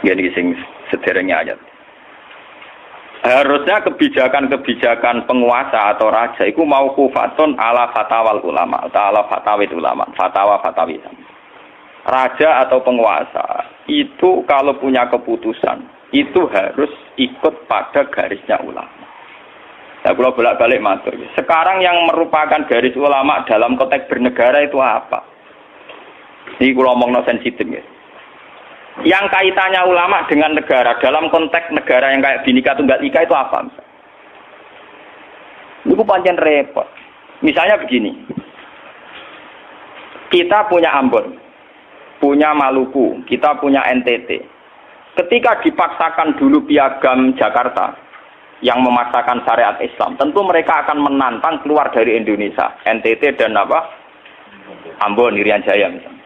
Jadi sing sederenge ayat. Harusnya kebijakan-kebijakan penguasa atau raja itu mau kufatun ala fatawal ulama atau ala fatawid ulama, fatwa-fatwi. Raja atau penguasa itu kalau punya keputusan itu harus ikut pada garisnya ulama. Nah, kalau bolak-balik matur. Sekarang yang merupakan garis ulama dalam konteks bernegara itu apa? Ini kalau ngomong sensitif ya. Yang kaitannya ulama dengan negara dalam konteks negara yang kayak Bhinneka Tunggal Ika itu apa? Ini pancen repot. Misalnya begini, kita punya Ambon, punya Maluku, kita punya NTT. Ketika dipaksakan dulu piagam Jakarta yang memaksakan syariat Islam, tentu mereka akan menantang keluar dari Indonesia, NTT dan apa? Ambon, Irian Jaya misalnya.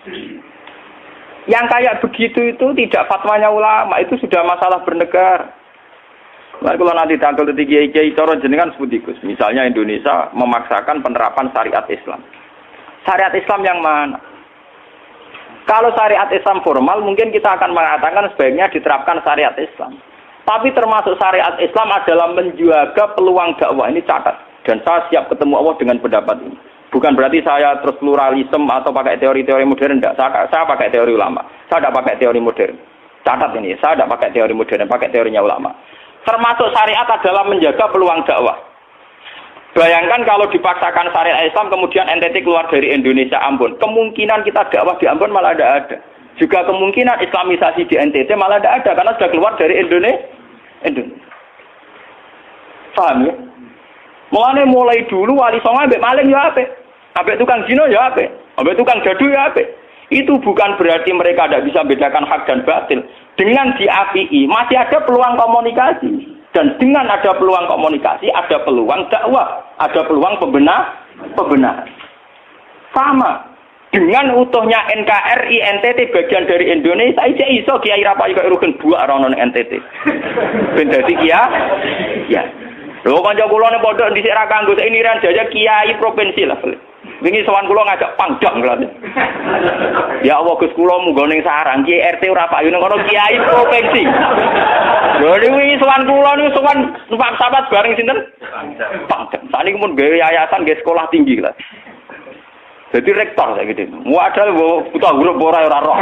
Yang kayak begitu itu tidak fatwanya ulama, itu sudah masalah bernegara. Nah, kalau nanti tanggal kiai cara jenengan sebut ikus. Misalnya Indonesia memaksakan penerapan syariat Islam. Syariat Islam yang mana? Kalau syariat Islam formal mungkin kita akan mengatakan sebaiknya diterapkan syariat Islam. Tapi termasuk syariat Islam adalah menjaga peluang dakwah, ini catat. Dan saya siap ketemu Allah dengan pendapat ini. Bukan berarti saya terus pluralisme atau pakai teori-teori modern, enggak. Saya pakai teori ulama. Saya tidak pakai teori modern. Catat ini, saya tidak pakai teori modern, pakai teorinya ulama. Termasuk syariat adalah menjaga peluang dakwah. Bayangkan kalau dipaksakan syariat Islam, kemudian NTT keluar dari Indonesia, Ambon. Kemungkinan kita dakwah di Ambon malah tidak ada. Juga kemungkinan Islamisasi di NTT malah tidak ada, karena sudah keluar dari Indonesia. Paham ya? Mulai dulu wali songo ambek maling ya apik. Ambek tukang zina ya apik. Ambek tukang jadu ya apik. Itu bukan berarti mereka tidak bisa membedakan hak dan batil. Dengan diapii masih ada peluang komunikasi. Dan dengan ada peluang komunikasi, ada peluang dakwah, ada peluang pembenaran. Sama dengan utuhnya NKRI NTT bagian dari Indonesia, iso Kiai Rapai kok rugen buak rono NTT. Ben dadi ya. Lho kanca kula ning pondok dhisik ra kanggo ini Irian Jaya kiai provinsi lah. Wingi sowan kula ngajak pangdam kula. Ya Allah Gus kula munggo ning sarang kiai RT ora payu ning kono kiai provinsi. Lho wingi sowan kula niku sowan numpak sahabat bareng sinten? Pangdam. Saniki mun gawe yayasan nggih sekolah tinggi lah. Jadi rektor saya gitu. Waduh buta huruf ora roh.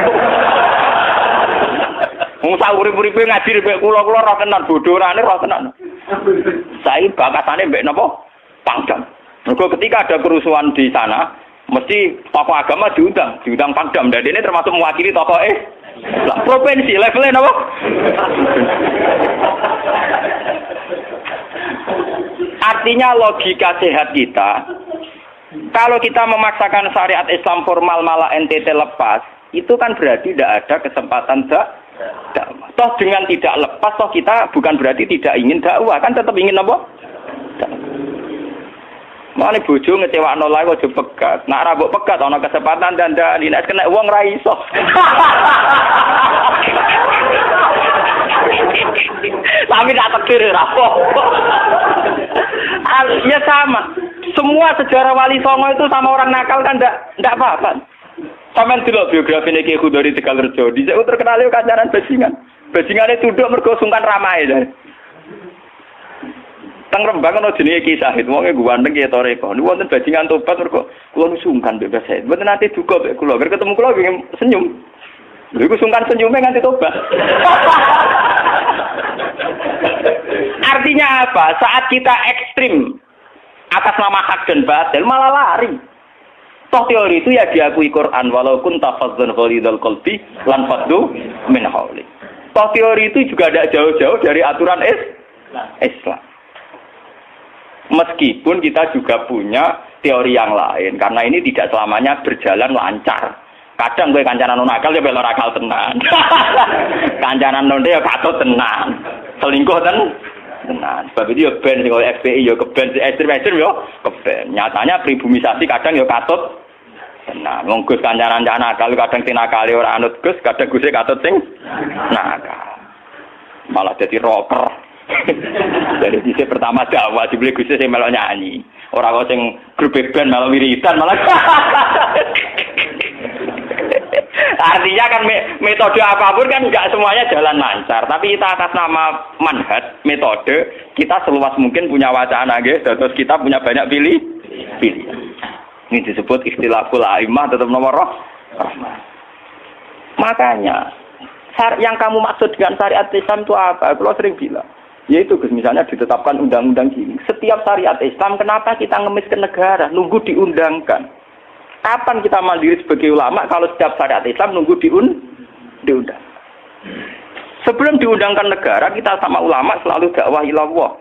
Wong sak urip-uripe ngaji mbek kula roh tenan bodorane roh tenan. Saya bakatane mbek napa? Pangdam. Mergo ketika ada kerusuhan di sana, mesti tokoh agama diundang Pangdam. Dan ini termasuk mewakili tokoh provinsi levelnya napa? Artinya logika sehat kita, kalau kita memaksakan syariat Islam formal malah NTT lepas, itu kan berarti tidak ada kesempatan dakwah. Toh dengan tidak lepas, toh kita bukan berarti tidak ingin dakwah, kan tetap ingin apa? Mane bojo ngecewakno lae aja pegat. Nak ra mbok pegat ana kesempatan dandani, nek kena wong ra iso. Tapi tak takdir ra apa. Ya sama. Semua sejarah Wali Songo itu sama orang nakal kan ndak apa-apa. Sampeyan delok biografi Ki Khudori Tegalrejo, dhisik terkenal yo kancanan bajingan. Bajingane tunduk mergo sungkan ramahe jare. Teng Rembang ana jenenge Ki Sahid, wonge ganteng ki toreko. Niku wonten bajingan tobat mergo kula sungkan mbek Sahid. Mboten nate duka mbek kula, ger ketemu kula pengen senyum. Lha iku sungkan senyume nganti tobat. Artinya apa? Saat kita ekstrim atas nama hak dan batil malah lari. Toh teori itu ya diakui Quran, walau kunta fazzan ghalidul qalbi lan faddu min hawli. Toh teori itu juga tidak jauh-jauh dari aturan Islam. Meskipun kita juga punya teori yang lain, karena ini tidak selamanya berjalan lancar. Kadang gue kancanan nakal ya belok nakal tenan. Kancanan nonde ya katut tenan. Selingkuh tenan. Sebab itu ya ben sing FPI ya keben ekstrem ya keben. Nyatanya pribumisasi kadang ya katut tenan. Wong Gus kancanan nakal kadang tinakali ora anut Gus, kadang Gus katut sing nakal. Malah jadi rocker. Dari sisi pertama dakwah dibeli Gus sing melok nyanyi. Ora kok sing grup band melok wiridan malah. Artinya kan metode apapun kan nggak semuanya jalan lancar. Tapi kita atas nama manhaj, metode, kita seluas mungkin punya wacana, terus kita punya banyak pilihan. Ini disebut ikhtilaful a'immah tetap nomor rahmah. Makanya yang kamu maksud dengan syariat Islam itu apa? Kalau sering bilang, yaitu misalnya ditetapkan undang-undang gini. Setiap syariat Islam, kenapa kita ngemis ke negara? Nunggu diundangkan. Kapan kita mandiri sebagai ulama kalau setiap syariat Islam nunggu diundang? Sebelum diundangkan negara, kita sama ulama selalu dakwah ilallah.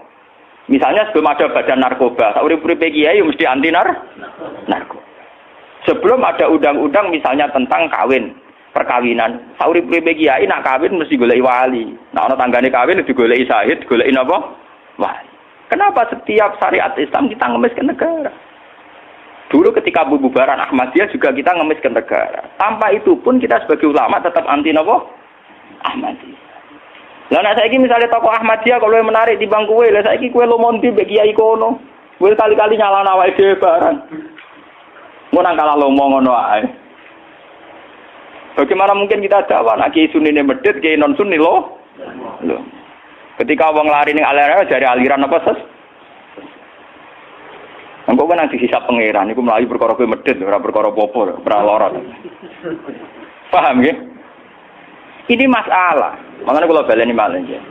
Misalnya sebelum ada badan narkoba, urip-uripe kiai mesti anti narkoba. Sebelum ada undang-undang misalnya tentang kawin, perkawinan, urip-uripe kiai nak kawin mesti goleki wali. Nah ana tanggane kawin digoleki syahid, goleki napa? Wali. Kenapa setiap syariat Islam kita ngemis ke negara? Dulu ketika bubaran Ahmadiyah juga kita ngemis ke negara. Tanpa itu pun kita sebagai ulama tetap anti napa? Ahmadiyah. Lah nek saiki misalnya tokoh Ahmadiyah kalau menarik di bangku kowe, lah saiki kowe lomonti mbek kiai kono. Kowe kali-kali nyalahno awake dhewe barang. Ngono kalah lomo ngono ae. Bagaimana mungkin kita dakwah nek kiai sunni medhit, kiai non sunni loh. Ketika wong lari ning aliran dari aliran apa ses? Engko kan nanti hisab pangeran iku mlayu perkara kowe medhit ora perkara apa-apa, ora lara. Paham nggih? Ini masalah. Makanya kalau baleni malih nggih.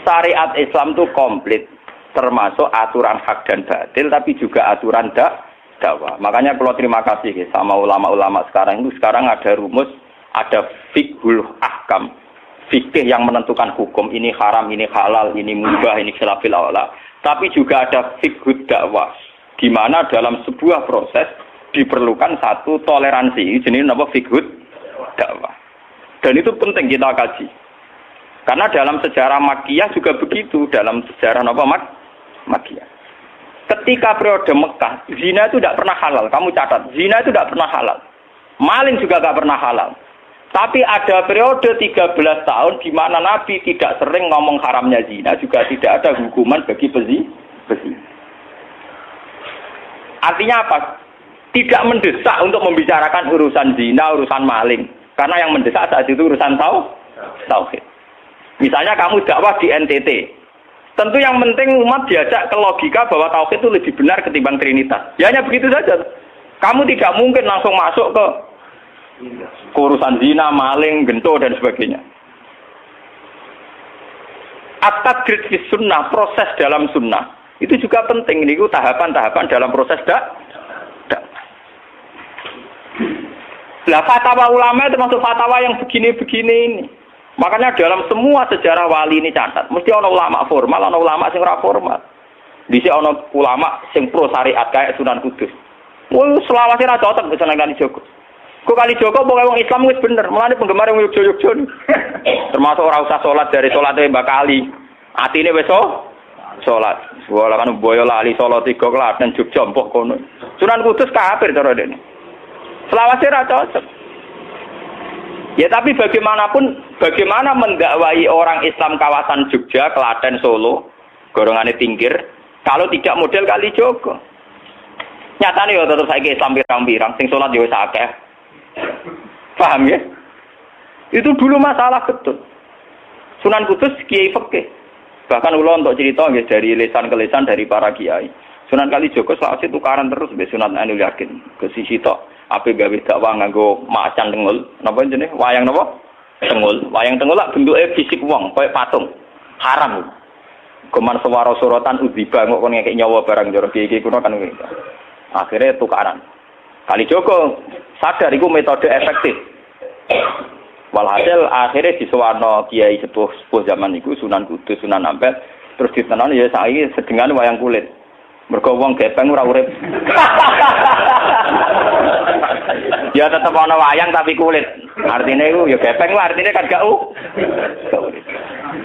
Syariat Islam itu komplit, termasuk aturan hak dan batil tapi juga aturan dakwah. Makanya kalau terima kasih sama ulama-ulama sekarang itu sekarang ada rumus, ada fiqhul ahkam. Fikih yang menentukan hukum ini haram, ini halal, ini mubah, ini khilafil aula. Tapi juga ada fiqhud dakwah. Di mana dalam sebuah proses diperlukan satu toleransi, jenis apa fiqhud dakwah. Dan itu penting kita kaji. Karena dalam sejarah Makkiyah juga begitu, dalam sejarah apa Makkiyah. Ketika periode Mekah, zina itu tidak pernah halal. Kamu catat, zina itu tidak pernah halal. Maling juga tidak pernah halal. Tapi ada periode 13 tahun di mana Nabi tidak sering ngomong haramnya zina, juga tidak ada hukuman bagi pezina. Artinya apa? Tidak mendesak untuk membicarakan urusan zina, urusan maling. Karena yang mendesak saat itu urusan tauhid. Misalnya kamu dakwah di NTT. Tentu yang penting umat diajak ke logika bahwa tauhid itu lebih benar ketimbang trinitas. Ya hanya begitu saja. Kamu tidak mungkin langsung masuk ke urusan zina, maling, gento dan sebagainya. At-tadrid fi sunnah, proses dalam sunnah. Itu juga penting, ini tahapan-tahapan dalam proses Lah fatwa ulama itu termasuk fatwa yang begini-begini ini. Makanya dalam semua sejarah wali ini catat, mesti ada ulama formal, ada ulama yang ora formal. Dhisik ana ulama sing pro syariat kayak Sunan Kudus. Woi selawase ra cocok dengan Sunan Kalijogo. Kok Kalijogo pokoke wong Islam wis bener, mulane penggemar wong Yogyo-Yogyo. Termasuk ora usah salat dari salate Mbak Kali. Atine wis salat. Wala kan boyo lali salat 3 Klaten Jogja mbok kono. Sunan Kudus kafir cara dene. Selawase ra cocok. Ya tapi bagaimanapun, bagaimana mendakwai orang Islam kawasan Jogja, Klaten, Solo, golongane pinggir, kalau tidak model Kalijogo. Nyatane yo tetep saiki Islam pirang-pirang, sing salat yo wis akeh. Paham ya? Itu dulu masalah betul. Sunan Kudus kiai fikih. Bahkan ulo untuk cerita nggih dari lisan ke lisan dari para kiai. Sunan Kalijogo selawase tukaran terus mbek Sunan Ainul Yakin. Ke sisi tok ape gawe dakwah nganggo macan tengul. Napa jenenge? Wayang napa? Tengul. Wayang tengul lak bentuke fisik wong, koyo patung. Haram. Goman sewara sorotan udziba kok kon ngekek nyawa barang jero kiai kuno kan ngene. Akhirnya tukaran. Kalijogo sadar iku metode efektif. Walhasil akhirnya disuwarno kiai sepuh zaman iku Sunan Kudus, Sunan Ampel, terus ditenan ya saiki sedengan wayang kulit. Mergo wong gepeng ora urip. Ya tetep ana wayang tapi kulit. Artine iku ya gepeng lah artine kan gak urip.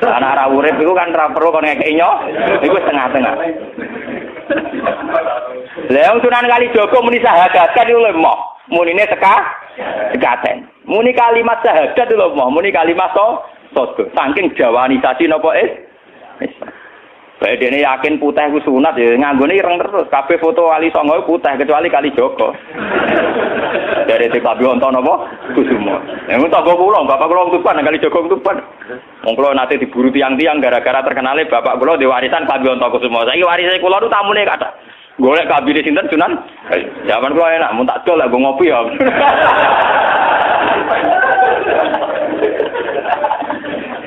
Ana ora urip iku kan ora perlu kon ngekeki nyo, iku setengah-tengah. Lah Sunan Kalijogo muni syahadat iku lemah. Munine sekaten. Muni kalimat syahadat lho, muni kalimat sodo. Saking jawanisasi napa Bae dene yakin putih ku sunat ya nganggone ireng terus. Kabeh foto wali songo putih kecuali Kali Joko. Dari TKB wonten napa? Kusuma. Yang tangga kula, bapak kula Tuban Kali Joko Tuban. Wong kula nate diburu tiang-tiang gara-gara terkenale bapak kula di warisan KB Wonto Kusuma. Saiki warise kula nu tamune kathah. Golek kabine sinten Sunan? Zaman kula enak mun tak dol lek ngopi ya.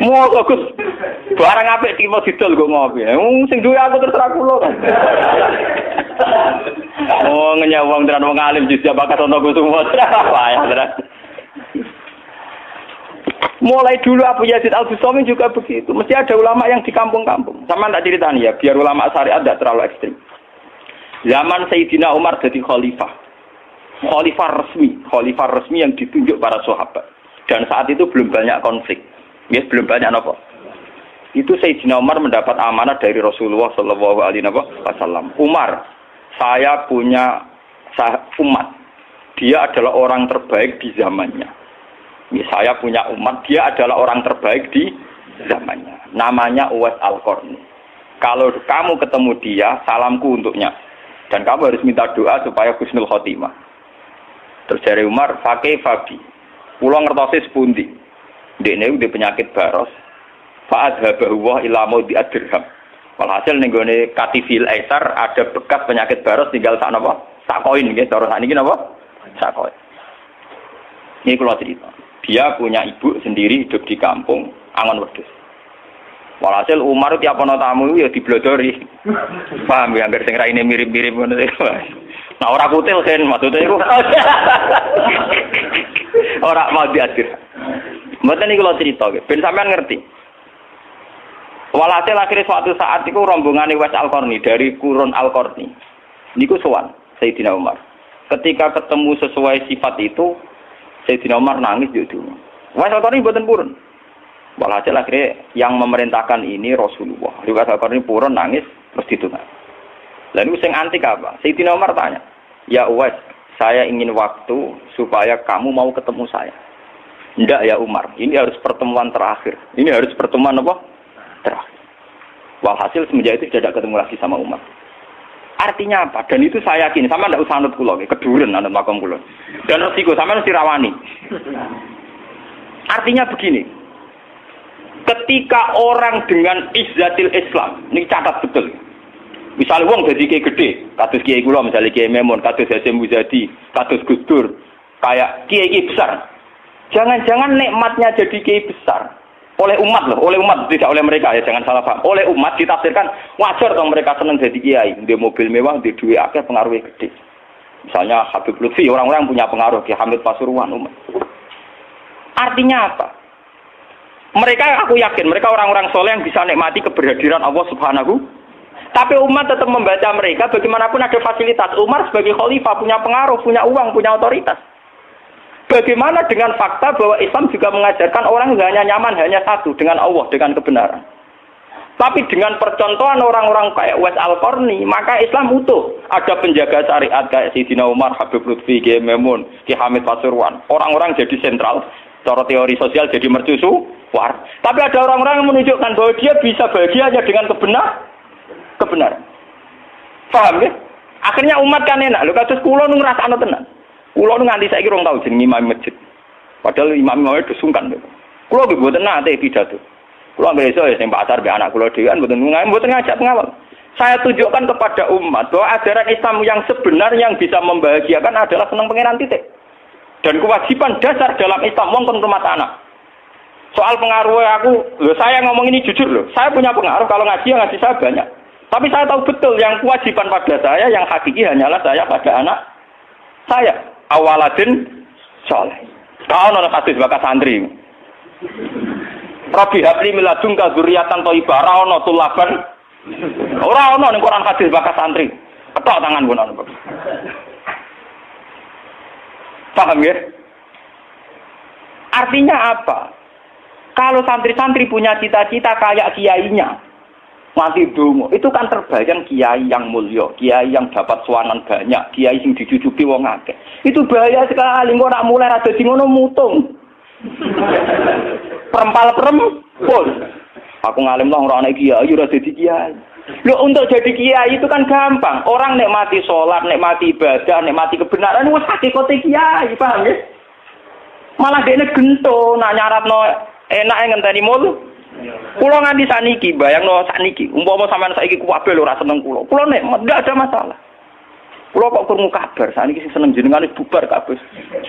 Mau Gus. Barang apik timo didol kok ngopi. Sing duwe aku terserah kula kan. Oh ngenyawang tenan wong alim jus bakat ono Kusuma. Wah ya. Mulai dulu Abu Yazid Al-Bustami juga begitu. Mesti ada ulama yang di kampung-kampung. Sama tak ceritanya ya, biar ulama syariat tidak terlalu ekstrim. Zaman Sayyidina Umar jadi khalifah. Khalifah resmi yang ditunjuk para sahabat. Dan saat itu belum banyak konflik. Ya, belum banyak apa. Itu Sayyidina Umar mendapat amanah dari Rasulullah SAW. Umar, saya punya umat. Dia adalah orang terbaik di zamannya. Saya punya umat, dia adalah orang terbaik di zamannya. Namanya Uwais Al-Qarni. Kalau kamu ketemu dia, salamku untuknya. Dan kamu harus minta doa supaya husnul khotimah. Terus dari Umar, pakai Fabi. Pulau ngertosi sepundi. Dekne udah penyakit baros. Fa'adhabahu wa ila maudi ad-dirham. Walhasil nenggone katifil aisar ada bekas penyakit baros tinggal sak napa? Sak koin nggih, cara sakniki napa? Sak koin. Ini kula cerita. Dia punya ibu sendiri hidup di kampung Angon Wedhus. Walhasil Umar tiap ana tamu ya diblodori. Paham ya, anggere sing raine mirip-mirip ngono iku. Nah ora kutil sen maksudnya iku. Ora mau diatur. Mboten iki kula cerita nggih, ben sampean ngerti. Walhasil akhirnya suatu saat itu rombongan Uwais Al-Qarni dari Qurun Al-Qarni. Niku sowan Sayyidina Umar. Ketika ketemu sesuai sifat itu, Sayyidina Umar nangis juga. Uwais Al-Qarni mboten purun. Walhasil akhirnya yang memerintahkan ini Rasulullah. Uwais Al-Qarni purun nangis terus ditunang. Lalu sing antik apa? Sayyidina Umar tanya, "Ya Uwais, saya ingin waktu supaya kamu mau ketemu saya." "Enggak ya Umar, ini harus pertemuan terakhir. Ini harus pertemuan apa? Terakhir." Walhasil semenjak itu tidak ketemu lagi sama Umar. Artinya apa? Dan itu saya yakin, sama ndak usah anut kula, keduren anut makom kula. Dan resiko sama mesti rawani. Artinya begini. Ketika orang dengan izzatil Islam, ini catat betul. Misalnya wong dadi kiai gede, kados kiai kula misalnya Kiai Memun, kados Hasyim Muzadi, kados Gus Dur, kayak kiai besar. Jangan-jangan nikmatnya jadi kiai besar oleh umat loh, oleh umat tidak oleh mereka ya, jangan salah paham. Oleh umat ditafsirkan wajar dong mereka senang jadi kiai, di mobil mewah, di duit akeh, pengaruhnya gede. Misalnya Habib Lutfi, orang-orang punya pengaruh di Hamid Pasuruan umat. Artinya apa? Mereka, aku yakin mereka orang-orang soleh yang bisa nikmati keberhadiran Allah Subhanahu. Tapi umat tetap membaca mereka, bagaimanapun ada fasilitas. Umar sebagai khalifah punya pengaruh, punya uang, punya otoritas. Bagaimana dengan fakta bahwa Islam juga mengajarkan orang hanya nyaman, hanya satu, dengan Allah, dengan kebenaran. Tapi dengan percontohan orang-orang kayak Uwais Al-Qarni, maka Islam utuh. Ada penjaga syariat kayak Sayyidina Umar, Habib Lutfi, Kiai Memun, Ki Hamid Pasuruan. Orang-orang jadi sentral, cara teori sosial jadi mercusuar. Tapi ada orang-orang yang menunjukkan bahwa dia bisa bahagia hanya dengan kebenaran. Paham ya? Akhirnya umat kan enak. Lho kados kula nu ngrasakno tenan. Kula nu nganti saiki rong tau jeneng imam masjid. Padahal imam-imam itu sungkan. Kula nggih mboten nate pidato. Kula anggere iso ya sing pasar be anak kula dhewe mboten ngajak pengawal. Saya tunjukkan kepada umat bahwa ajaran Islam yang sebenar yang bisa membahagiakan adalah senang pangeran titik. Dan kewajiban dasar dalam Islam wong kon rumah anak. Soal pengaruh aku, loh saya ngomong ini jujur loh. Saya punya pengaruh kalau ngaji saya banyak. Tapi saya tahu betul yang kewajiban pada saya, yang hakiki hanyalah saya pada anak saya. Awaladin soleh. Kau nona hadis bakas santri. Rabbi habli miladunka dzurriatan thayyibah. Ora ono tulaban. Ora ono ning Quran hadis bakas santri. Ketok tangan pun ono. Paham ya? Artinya apa? Kalau santri-santri punya cita-cita kayak kiainya, mati dungo, itu kan terbayang kiai yang mulia, kiai yang dapat suanan banyak, kiai yang dicucupi wong akeh. Itu bahaya sekali, kok nak mulai rada di ngono mutung. Perempal-perempul. Aku ngalim lah ora ana kiai, ora dadi kiai. Loh, untuk jadi kiai itu kan gampang. Orang nikmati sholat, nikmati ibadah, nikmati kebenaran, wis hakikate kiai, paham ya? Malah dene gento, nak nyaratno enak ngenteni mul. Kula nganti sakniki, bayangno sakniki, umpama sampean saiki kuwabe lho ora seneng kula. Kula nek ndak ada masalah. Kula kok krungu kabar, sakniki sing seneng jenengan bubar kabeh.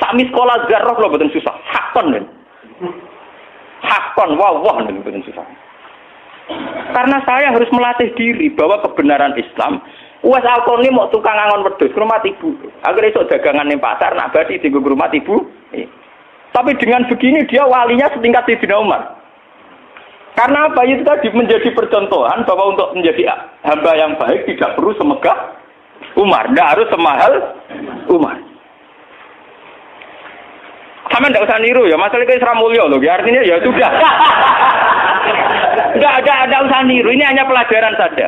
Sami sekolah garok lho mboten susah. Hakon lho. Hakon wah lho mboten susah. Karena saya harus melatih diri bahwa kebenaran Islam, wes alkoni mau tukang angon wedhus ke rumah ibu. Agar esuk dagangan ning pasar nak badi dienggo ke rumah ibu. Tapi dengan begini dia walinya setingkat Sayyidina Umar. Karena apa? Itu tadi menjadi percontohan bahwa untuk menjadi hamba yang baik tidak perlu semegah Umar, tidak harus semahal Umar. Sama tidak usah niru ya, masalah itu Isra Mulya loh, artinya ya sudah. Tidak usah niru, ini hanya pelajaran saja.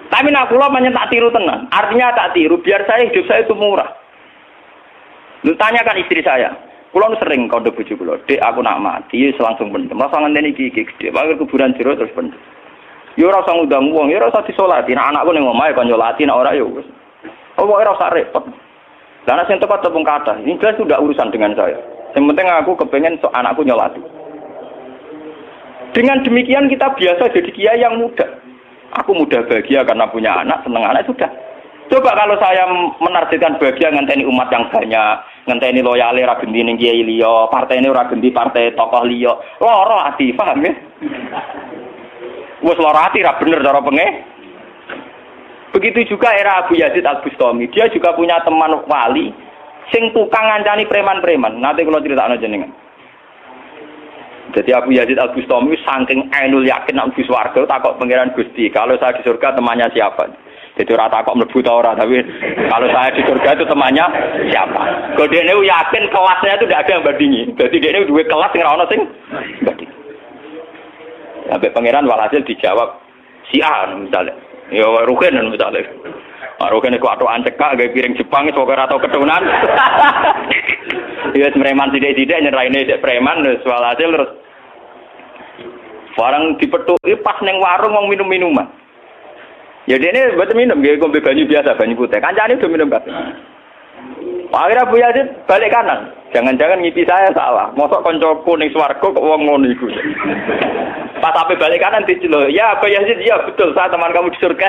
Tapi nak kula tak tiru tenan, artinya tak tiru, biar saya hidup saya itu murah. Lu tanyakan istri saya. Kulo sering kode bojo kulo, "Dek, aku nak mati, langsung pendem. Rasa ngenteni iki gede, wae kuburan jero terus pendem." Ya ora usah ngundang wong, ya ora usah disolati. Nek anakku ning omahe kon nyolati, nek ora ya wis. Pokoke ora usah repot. Lah nek sing tepat tepung kathah, ini jelas sudah urusan dengan saya. Yang penting aku kepengen anakku nyolati. Dengan demikian kita biasa jadi kiai yang muda. Aku mudah bahagia karena punya anak, seneng anak sudah. Coba kalau saya menargetkan bahagia ngenteni umat yang banyak, ngenteni loyale ora genti ning kiai liya, partene ora genti partai tokoh liya. Lara ati, paham ya? Wes lara ati ra bener cara penge. Begitu juga era Abu Yazid Al-Bustami, dia juga punya teman wali sing tukang ngancani preman-preman. Nanti kalau critakno jenengan. Jadi Abu Yazid Al-Bustami saking ainul yakin nek mlebu swarga takok pangeran Gusti, kalau saya di surga temannya siapa? Jadi ora takok mlebu ta ora, tapi kalau saya di surga itu temannya siapa? Kok dekne yakin kelasnya itu tidak ada yang bandingi. Jadi dekne duwe kelas sing ora ono sing banding. Sampai pangeran walhasil dijawab si A misalnya. Ya Ruken misalnya. Ruken iku atokan cekak gawe piring Jepang wis ora tau ketunan. Ya preman sithik-sithik nyeraine dek preman wis walhasil terus barang dipethuki pas ning warung wong minum-minuman. Ya dia ini buat minum, dia ngombe banyu biasa, banyu putih. Kancane udah minum kafe. Akhirnya Abu Yazid balik kanan. Jangan-jangan ngipi saya salah. Mosok koncoku ning swarga kok wong ngono iku. Pas sampai balik kanan diceluk, "Ya Abu Yazid, ya betul, saya teman kamu di surga."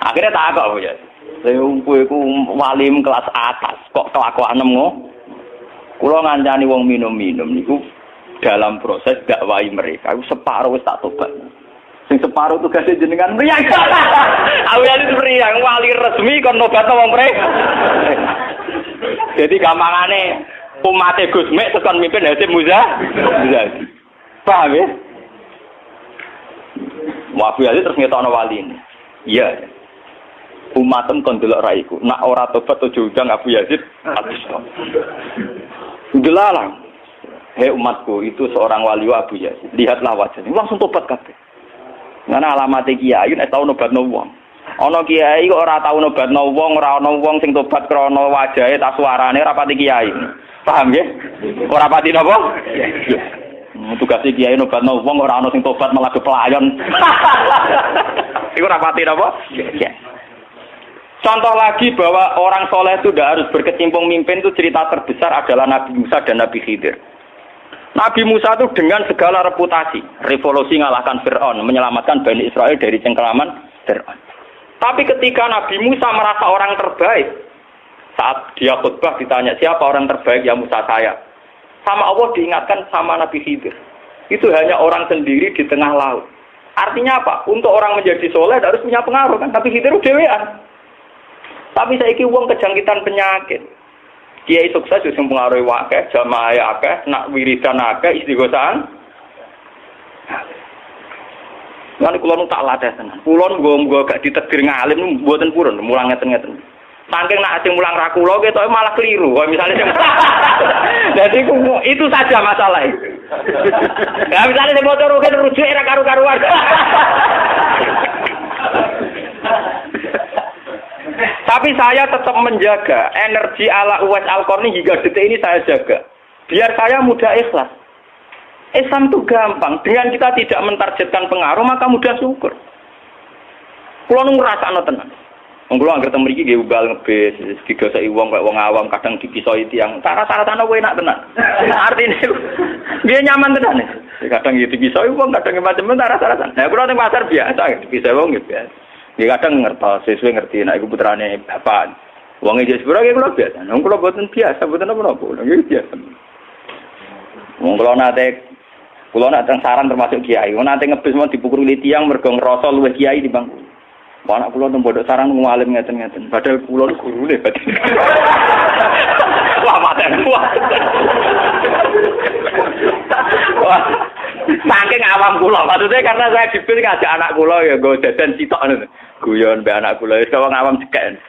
Akhirnya tak kok Abu Yazid. Saya kowe walim kelas atas, kok kelakuan ngono. Kula ngancani wong minum-minum niku dalam proses dakwai mereka, separuh wis tak tobat. Sing separuh tugasnya jenengan mriyang. Awalane mriyang wali resmi kon nobatno wong mrek. Jadi gampangane umate Gus Mek tekan mimpin Hasim Muzadi. Paham ya? Wabu ya terus ngetokno wali ini. Iya. Umatem kon delok raiku. Nak ora tobat aja undang Abu Yazid. Delalang. Hei umatku, itu seorang wali Abu Yazid. Lihatlah wajahnya. Langsung tobat kabeh. Karena alamat kiai nek tau nobatno wong. Ana kiai kok ora tau nobatno wong, ora ana wong sing tobat krana wajahe ta suarane ora pati kiai. Paham nggih? Ora pati napa? Iya. Tugas kiai nobatno wong ora ana sing tobat malah kepelayon. Iku ora pati napa? Iya. Contoh lagi bahwa orang soleh itu tidak harus berkecimpung mimpin, itu cerita terbesar adalah Nabi Musa dan Nabi Khidir. Nabi Musa itu dengan segala reputasi, revolusi ngalahkan Fir'aun, menyelamatkan Bani Israel dari cengkeraman Fir'aun. Tapi ketika Nabi Musa merasa orang terbaik, saat dia khutbah ditanya siapa orang terbaik, ya Musa saya. Sama Allah diingatkan sama Nabi Khidir. Itu hanya orang sendiri di tengah laut. Artinya apa? Untuk orang menjadi soleh harus punya pengaruh kan. Nabi Khidir dewean. Tapi saiki wong kejangkitan penyakit. Kiai sukses wis mempengaruhi akeh, jamaah akeh, nak wiridan akeh, istighosahan. Lan kula nu tak latih tenan. Kula nggo gak ditedir ngalim mboten purun, mulang ngeten-ngeten. Saking nak sing mulang ra kula ketoke malah keliru. Kaya misale sing Jadi itu saja masalah. Ya misale sing motor rujuk era karu-karuan. Tapi saya tetap menjaga energi ala Uwais Al-Qarni hingga detik ini saya jaga. Biar saya mudah ikhlas. Islam itu gampang. Dengan kita tidak mentargetkan pengaruh, maka mudah syukur. Kulo nu ngrasakno tenan. Wong kulo anggere teng mriki nggih ubal ngebis, digoseki wong kaya wong awam kadang dipisoi tiyang. Cara-carane kowe enak tenan. Artine dia nyaman tenan. Kadang iki dipisoi wong, kadang macam-macam cara-carane. Nah, kulo teng pasar biasa dipisoi wong nggih biasa. Dia kadang ngertos, sesuai ngerti nek iku putrane bapak. Wong iki sepuro nggih kulo biasa. Wong kulo boten biasa, boten apa-apa. Nggih biasa. Wong kulo nate saran termasuk kiai. Wong nate ngebis mau dipukuli tiyang mergo ngrasa luwih kiai dibanding anak kula nang pondok sarang ngalim ngeten-ngeten. Padahal kula niku gurune berarti. Wah, maten kuat. Wah, saking awam kula. Maksudnya karena saya dipil ngajak anak kula ya nggo dadan sitok ngono. Guyon mbek anak kula wis wong awam cekek.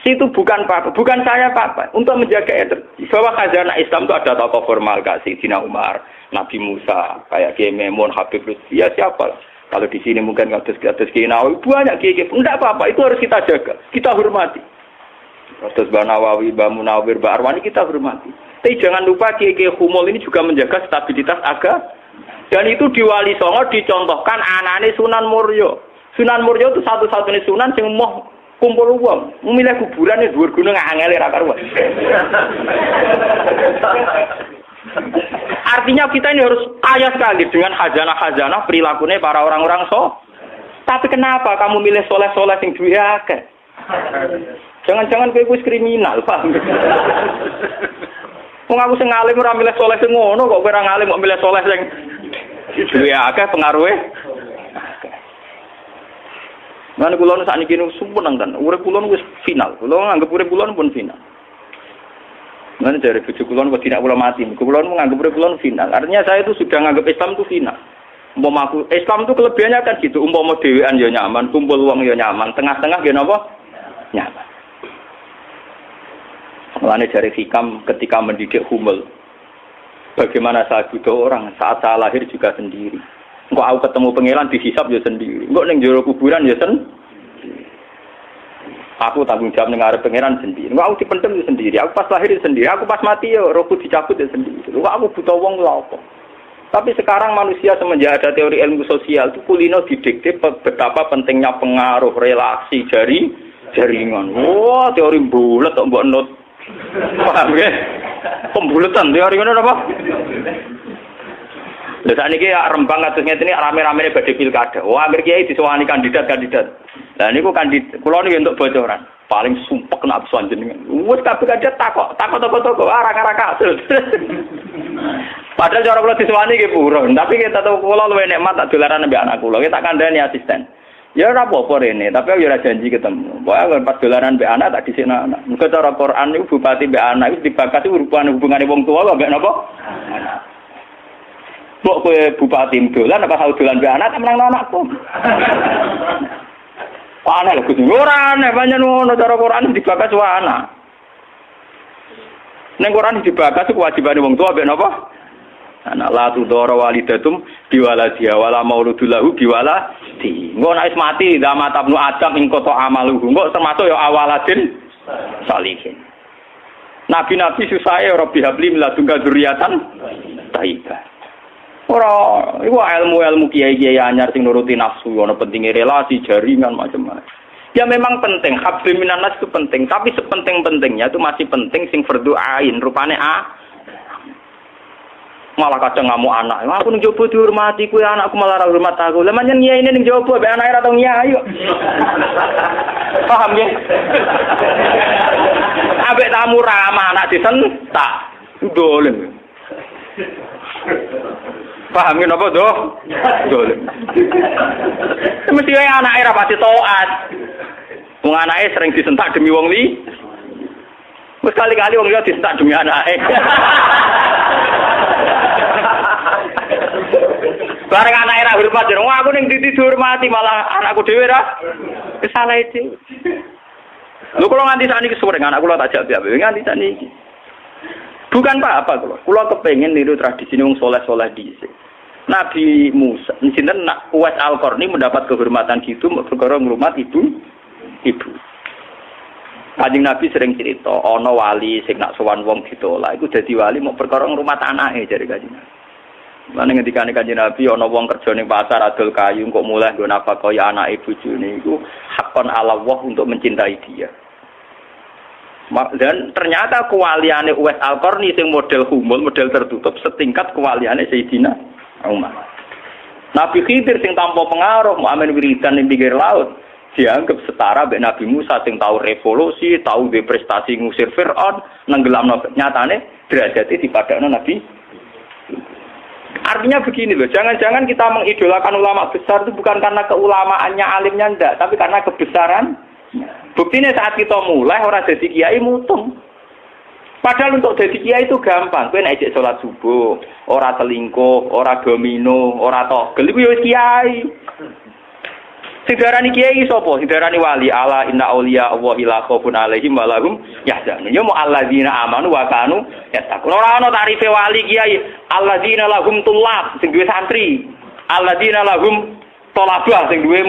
Situ bukan apa, bukan saya apa. Untuk menjaga energi. Bahwa khazanah Islam itu ada tokoh formal kayak Sayyidina Umar, Nabi Musa, kayak Kiai Memun, Habib Lutfi, ya siapa? Kalau di sini mungkin kados Kiai Nawawi banyak kiai. Enggak apa-apa, itu harus kita jaga, kita hormati. Kados Mbah Nawawi, Mbah Munawir, Mbah Arwani kita hormati. Tapi jangan lupa kiai-kiai Humul ini juga menjaga stabilitas agama. Dan itu di Wali Songo dicontohkan anane Sunan Muryo. Sunan Muryo itu satu-satunya sunan yang mau kumpul uang, memilih kuburan yang dhuwur gunung angel ra karuan. Artinya kita ini harus kaya sekali dengan khazanah-khazanah perilakunya para orang-orang Tapi kenapa kamu milih soleh-soleh yang duwe akeh? Jangan-jangan kowe wis kriminal, paham? Wong aku sing ngalim ora milih soleh sing ngono kok kowe ora ngalim kok milih soleh sing duwe akeh pengaruhe. Mana kula nu sakniki nu sumpeng ten. Urip kula wis final. Kula nganggep urip kula pun final. Mana dari bojo kula kok tidak kula mati. Kula menganggap urip kula final. Artinya saya itu sudah nganggap Islam itu final. Umpama aku Islam itu kelebihannya kan gitu. Umpama dhewean ya nyaman, kumpul wong ya nyaman, tengah-tengah ya napa? Nyaman. Mulane dari hikam ketika mendidik Humul. Bagaimana saya butuh orang saat saya lahir juga sendiri. Engko aku ketemu pangeran dihisab ya sendiri. Engko ning jero kuburan ya sendiri. Aku tanggung jawab ning arep pangeran sendiri. Engko aku dipendem ya sendiri. Aku pas lahir ya sendiri. Aku pas mati ya rohku dicabut ya sendiri. Engko aku butuh wong lha apa. Tapi sekarang manusia semenjak ada teori ilmu sosial itu kulino didikte betapa pentingnya pengaruh relasi jaringan. Wah, teori bulat kok mbok not. Paham ya? Pembulatan teori ngono apa? Lha sakniki Rembang kados ngeten iki rame-ramene badhe pilkada. Wah, akhir kiai disowani kandidat-kandidat. Lah niku kandidat kula niki entuk bocoran. Paling sumpek nek absen jenengan. Wes kabeh kandidat takok toko arah-arah kasil. Padahal cara kula disowani nggih purun, tapi kita tahu kula luwih nikmat tak dolaran mbek anak kula. Kita kandhani asisten. Ya ora apa-apa rene, tapi aku ora janji ketemu. Pokoke pas dolaran mbek anak tak dhisikno anak. Muga cara Quran niku bupati mbek anak iku dibakati hubungane wong tuwa mbek napa? Anak. Mbok kowe bupati dolan apa tau dolan mbek anak tak menang anakku. Aneh lho kudu ora aneh pancen ngono cara Quran dibakas wae anak. Ning Quran dibakas kewajibane wong tuwa mbek napa? Anak la tudara walidatum biwaladiha wala mauludul lahu biwaladi. Engko nek wis mati zaman tabnu adam ing kota amaluhu. Engko termasuk ya awaladin salihin. Nabi-nabi susahe Rabbi habli miladunka dzurriatan thayyibah. Ora iku ilmu-ilmu kiai-kiai anyar sing nuruti nafsu, ana pentinge relasi, jaringan macam-macam. Ya memang penting, habli minanas itu penting, tapi sepenting-pentingnya itu masih penting sing fardhu ain, rupane malah kadang ngamuk anak. Aku ning jowo dihormati, kuwi anakku malah ora hormat aku. Lah manjen nyaine ning jowo mbek anake ora tau nyai kok. Paham ya? Ambek tamu ramah anak disentak. Dolen. Paham ya napa doh? Dolen. Mesti wae anake ra pati taat. Wong anake sering disentak demi wong li. Wes kali-kali wong liya disentak demi anake. Bareng anake ra hormat, wong aku ning titi dihormati malah anakku dhewe ra salah itu. Lho kula nganti sakniki sore anak kula tak jak nganti sakniki. Bukan apa-apa kula kepengin niru tradisi wong saleh-saleh dhisik. Nabi Musa, sinten Uwais Al-Qarni mendapat kehormatan gitu perkara ngrumat ibu. Kanjeng Nabi sering cerita, ana wali sing nak sowan wong ditolak iku dadi wali mau perkara ngrumat anake jare Kanjeng Nabi. Lan ngendikane Kanjeng Nabi ana wong kerja ning pasar adol kayu kok mulai nggo nafkah ya anake bojone iku hakon ala Allah untuk mencintai dia. Dan ternyata kewaliane Uwais Al-Qarni sing model humul, model tertutup setingkat kewaliane Sayyidina Umar. Nabi Khidir sing tanpa pengaruh muamen wiridan ning pinggir laut dianggap setara mbek Nabi Musa sing tahu revolusi, tahu prestasi ngusir Firaun, nenggelamno nyatane derajate dipadakno Nabi. Artinya begini loh, jangan-jangan kita mengidolakan ulama besar itu bukan karena keulamaannya alimnya ndak, tapi karena kebesaran. Buktinya saat kita mulai orang jadi kiai mutung. Padahal untuk jadi kiai itu gampang. Kowe nek ijek salat subuh, ora selingkuh, ora domino, ora togel iku ya kiai. Sing darani kiai sapa? Sing darani wali. Ala inna auliya Allahi la khaufun alaihim wa lahum yahzanun. Ya mu alladzina amanu wa kanu yattaqun. Ora ana tarife wali kiai. Alladzina lahum tulab sing duwe santri. Alladzina lahum thalabah sing duwe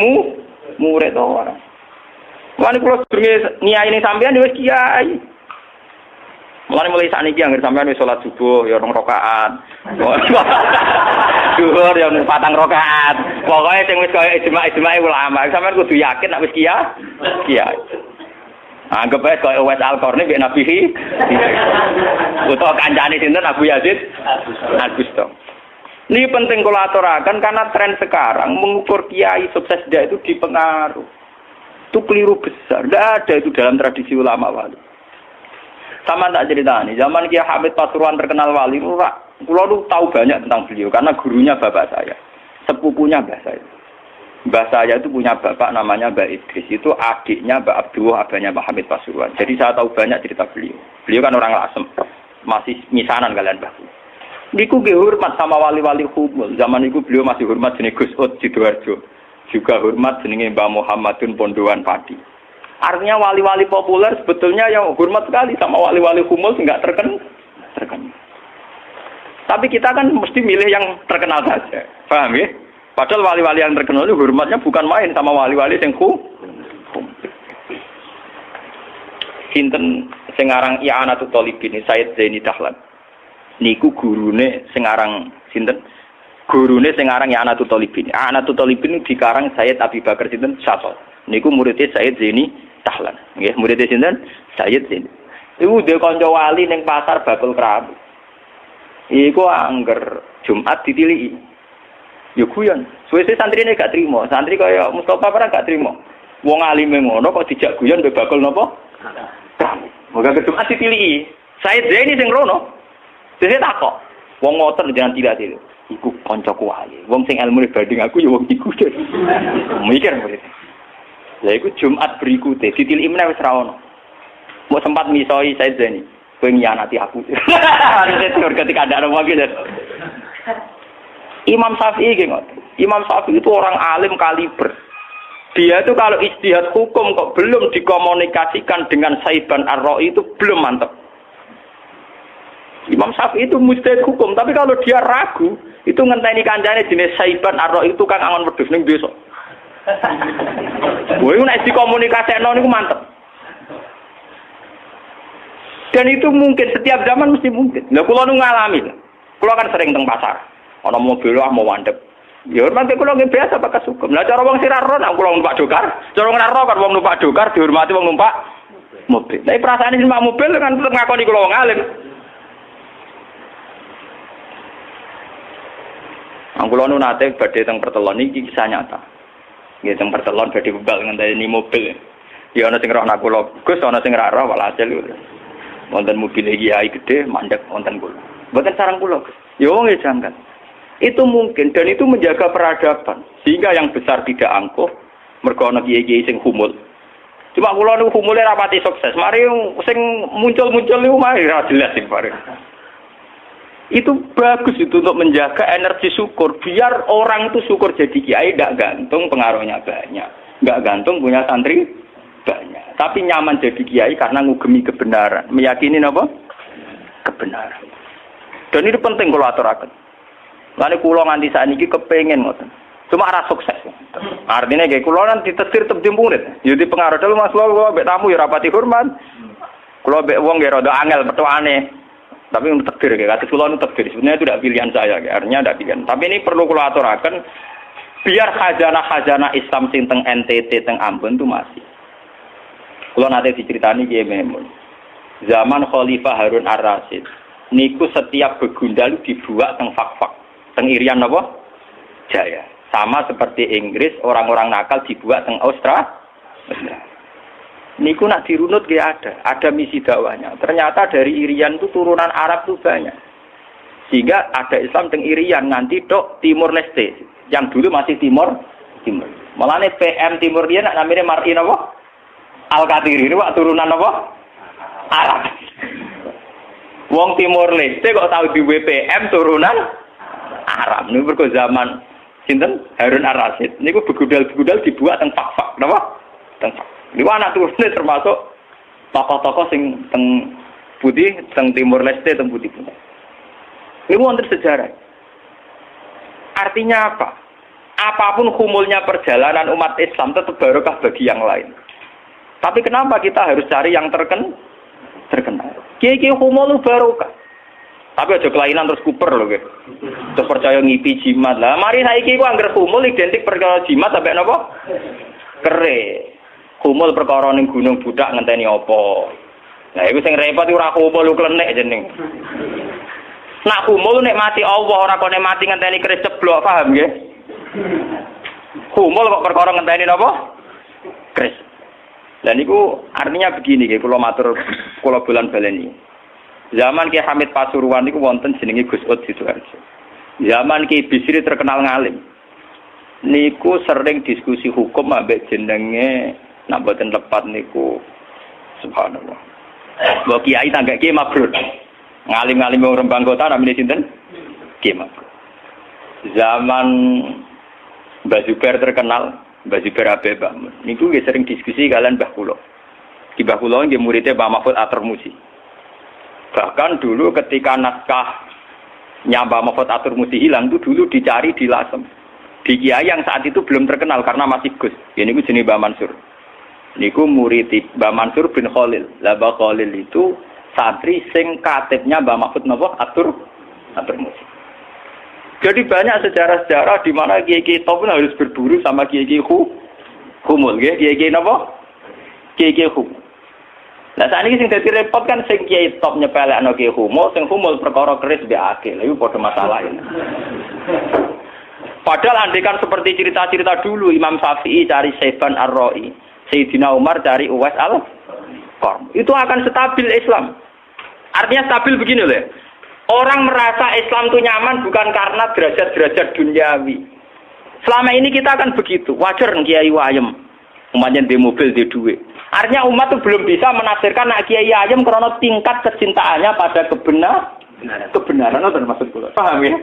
murid ora. Mulane kula sedurunge niyaine sampean wis kiai. Mulai sakniki anggere sampean wis salat subuh ya 2 rakaat. Zuhur ya 4 rakaat. Pokoke sing wis kaya ijma' ulama, sampean kudu yakin nek wis kiai. Anggap ae kaya Uwais Al-Qarni mek Nabi utawa kancane sinten Abu Yazid Al-Bustami. Ini penting kula aturaken karena tren sekarang mengukur kiai sukses dia itu dipengaruh. Itu keliru besar. Tidak ada itu dalam tradisi ulama wali. Sama tak ceritanya, zaman Kiai Hamid Pasuruan terkenal wali, pulau lu tahu banyak tentang beliau karena gurunya bapak saya, sepupunya mbah saya. Mbah saya itu punya bapak namanya Mbak Idris, itu adiknya Mbak Abdullah, abahnya Mbak Hamid Pasuruan. Jadi saya tahu banyak cerita beliau. Beliau kan orang Lasem, masih misanan kalian mbah. Niku nggih hormat sama wali-wali humul. Zaman itu beliau masih hormat jenis Gus Ud Sidoarjo. Juga hormat jenenge Mbah Muhammadun Pondoan Padi. Artinya wali-wali populer sebetulnya yang hormat sekali sama wali-wali humul enggak terkenal. Tapi kita kan mesti milih yang terkenal saja. Paham ya? Padahal wali-wali yang terkenal itu hormatnya bukan main sama wali-wali yang Sinten sing aran I'anatul Thalibin Sayyid Zaini Dahlan. Niku gurune sing aran sinten? Gurune sing aran I'anatul Thalibin. I'anatul Thalibin dikarang Sayyid Abi Bakar sinten Syatol. Niku muridé Sayyid Zaini Dahlan. Nggih, muridé sinten? Sayyid Zaini. Iku dhe kanca wali ning pasar bakul kerabu. Iku angger Jumat ditiliki. Ya guyon. Suwe-suwe santrine gak trimo. Santri kaya Mustofa ora gak trimo. Wong alime ngono kok dijak guyon mbek bakul napa? Moga ke Jumat ditiliki. Sayyid Zaini sing rono. Dene takok. Wong ngoten jangan tidak itu. Iku kancaku wae. Wong sing ilmune banding aku ya wong iku. Mikir murid. Lah iku Jumat berikutnya ditiliki meneh wis ra ono. Mau sempat misoi Said Zaini. Kowe nyianati aku. Harus ketika ada orang gitu. Imam Syafi'i gitu. Imam Syafi'i itu orang alim kaliber. Dia itu kalau ijtihad hukum kok belum dikomunikasikan dengan Saiban Ar-Ra'i itu belum mantap. Imam Syafi'i itu mujtahid hukum, tapi kalau dia ragu, itu ngenteni kancane jenis Saiban Ar-Ra'i itu kan angon wedhus ning desa. Kowe nek dikomunikasekno niku mantep. Dan itu mungkin setiap zaman mesti mungkin. Lah kula nu ngalami. Kula kan sering teng pasar. Ana mobil mau mandeg. Ya hormati kula nggih biasa pakai hukum. Lah cara wong sira ro nak kula numpak dokar, cara ora ro kan wong numpak dokar dihormati wong numpak mobil. Tapi perasaan iki numpak mobil kan tetep ngakoni kula wong alim. Kula nu nate badhe teng pertelon iki kisah nyata. Nggih teng pertelon badhe bebal ngenteni mobil. Ya ana sing roh nak kula, Gus ana sing ra roh walhasil. Wonten mobil kiai gede mandek wonten kula. Mboten sareng kula. Ya wong e janggal. Itu mungkin dan itu menjaga peradaban sehingga yang besar tidak angkuh mergo ana kiai-kiai sing humul. Cuma kula niku humule rapati sukses. Mari sing muncul-muncul niku mari ra jelas sing bareng. Itu bagus itu untuk menjaga energi syukur biar orang itu syukur jadi kiai tidak gantung pengaruhnya banyak, nggak gantung punya santri banyak, tapi nyaman jadi kiai karena ngugemi kebenaran, meyakini apa? Kebenaran. Dan itu penting kalau aturaken. Lalu kula nganti sakniki kepengin ngoten. Cuma arah sukses. Artinya kayak kulo nanti ditetir tetep murid. Jadi pengaruh dulu Mas kulo mbek tamu ya rapati hormat. Kulo mbek wong ya rada angel petuane. Tapi untuk takdir kayak kata kulo itu takdir. Sebenarnya itu tidak pilihan saya, artinya tidak pilihan. Tapi ini perlu kulo aturaken biar khazanah Islam sing teng NTT teng Ambon itu masih. Kulo nanti diceritani Kiai Memun. Zaman Khalifah Harun Ar-Rasyid niku setiap begundal dibuat teng fak-fak. Teng Irian napa? Jaya. Sama seperti Inggris, orang-orang nakal dibuat teng Australia. Niku nak dirunut gak ada misi dakwahnya. Ternyata dari Irian itu turunan Arab itu banyak. Sehingga ada Islam teng Irian nanti tok Timur Leste, yang dulu masih Timur. Malahnya PM Timur dia nak namanya Martin apa? Al-Qatiri itu turunan apa? Arab. Wong Timur Leste kok tahu di WPM turunan Arab. Ini berko zaman sinten Harun Ar-Rasyid. Niku begudal-begudal dibuat teng fak-fak, napa? Teng fak. Niku anak turune termasuk tokoh-tokoh sing teng putih, teng Timur Leste, teng putih. Niku wonten sejarah. Artinya apa? Apapun humulnya perjalanan umat Islam tetap barokah bagi yang lain. Tapi kenapa kita harus cari yang terkenal? Kiai-kiai humul barokah. Tapi aja kelainan terus kuper loh, gitu. Terus percaya ngipi jimat lah. Mari saiki ku angger humul identik perkara jimat sampai napa? Kere. Humul perkara ning gunung budak ngenteni apa? Nah, iku sing repot iku ora humul lu klenek jeneng. Nak humul nek mati Allah ora kok nek mati ngenteni keris ceblok, paham nggih? Humul kok perkara ngenteni napa? Keris. Lah niku artinya begini nggih, kula matur kula bulan baleni. Zaman Ki Hamid Pasuruan niku wonten jenenge Gus Ud Sidoarjo. Zaman Ki Bisri terkenal ngalim. Niku sering diskusi hukum ambek jenenge nak boten lepat niku subhanallah. Mbok kiai tangga Ki Mabrur. Ngalim-ngalim wong Rembang Kota namine sinten? Ki Mabrur. Zaman Mbah Zubair terkenal, Mbah Zubair Abeba. Niku nggih sering diskusi kalian Mbah kula. Ki Mbah kula nggih muridé Pak Mahfud At-Tirmidzi. Bahkan dulu ketika naskah Mbah Mahfud At-Tirmidzi hilang itu dulu dicari di Lasem. Di kiai yang saat itu belum terkenal karena masih Gus. Ini ku jenenge Mbah Mansur. Niku murid Mbah Mansur bin Khalil. Lah Mbah Khalil itu santri sing katibnya Mbah Mahfud napa At-Tirmidzi. Jadi banyak sejarah-sejarah di mana kiai-kiai top harus berburu sama kiai-kiai humul, nggih. Kiai-kiai napa? Kiai-kiai humul. Lah sakniki sing dadi repot kan sing kiai top nyepelekno kiai humul, sing humul perkara keris mbek akil. Lha iku padha masalah ini. Padahal andekan seperti cerita-cerita dulu Imam Syafi'i cari Saiban Ar-Ra'i, Sayyidina Umar cari Uwais Al-Qarni. Itu akan stabil Islam. Artinya stabil begini loh. Orang merasa Islam itu nyaman bukan karena derajat-derajat duniawi. Selama ini kita akan begitu. Wajar kiai wayem. Umatnya di mobil, di duit. Artinya umat itu belum bisa menafsirkan nak kiai ayam karena tingkat kecintaannya pada kebenaran itu maksud kula. Paham ya?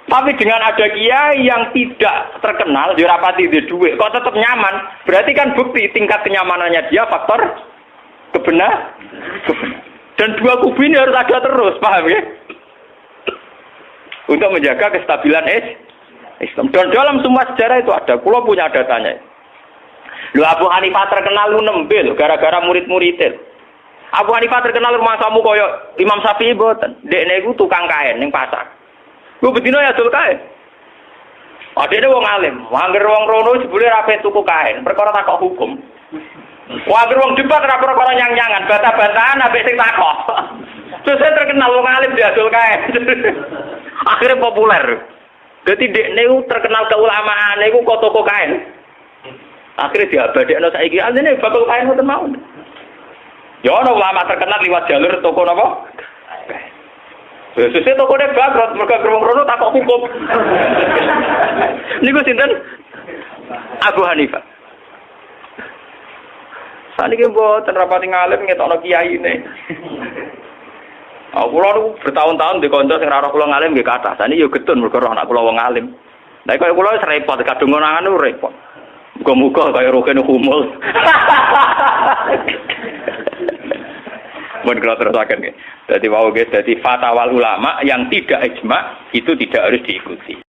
Tapi dengan ada kiai yang tidak terkenal, dia rapati di duit, kok tetap nyaman, berarti kan bukti tingkat kenyamanannya dia faktor kebenaran. Dan dua kubu ini harus ada terus, paham ya? Untuk menjaga kestabilan Islam. Dan dalam semua sejarah itu ada, kula punya datanya. Lho Abu Hanifah terkenal lu nembe gara-gara murid-muridnya. Abu Hanifah terkenal rumah kamu koyo Imam Syafi'i boten. Dekne iku tukang kain ning pasar. Ku bedino ya dol kain. Adene wong alim, angger wong rono jebule ra pe tuku kain, perkara takok hukum. Angger wong debat ra perkara nyang-nyangan, bantah-bantahan ambek sing takok. Terus terkenal wong alim diadol kain. Akhirnya populer. Dadi dekne terkenal keulamaan iku kok toko kain. Akhirnya diabadekno saiki asline bakal kain ngoten mawon. Ya ana ulama terkenal liwat jalur toko napa? Sesuk tokone bangkrut mergo wong rono takok hukum. Niku sinten? Abu Hanifah. Saniki mboten rapati ngalim ngetokno kiyaine. Aku lho bertahun-tahun di kanca sing ora kula ngalim nggih kathah. Saniki yo getun mergo anak kula wong alim. Lah kaya kula wis repot kadung ngonangan repot. Muga-muga kaya roken humul. Mun kula terusaken nggih. Dadi wau nggih dadi fatwa ulama yang tidak ijma itu tidak harus diikuti.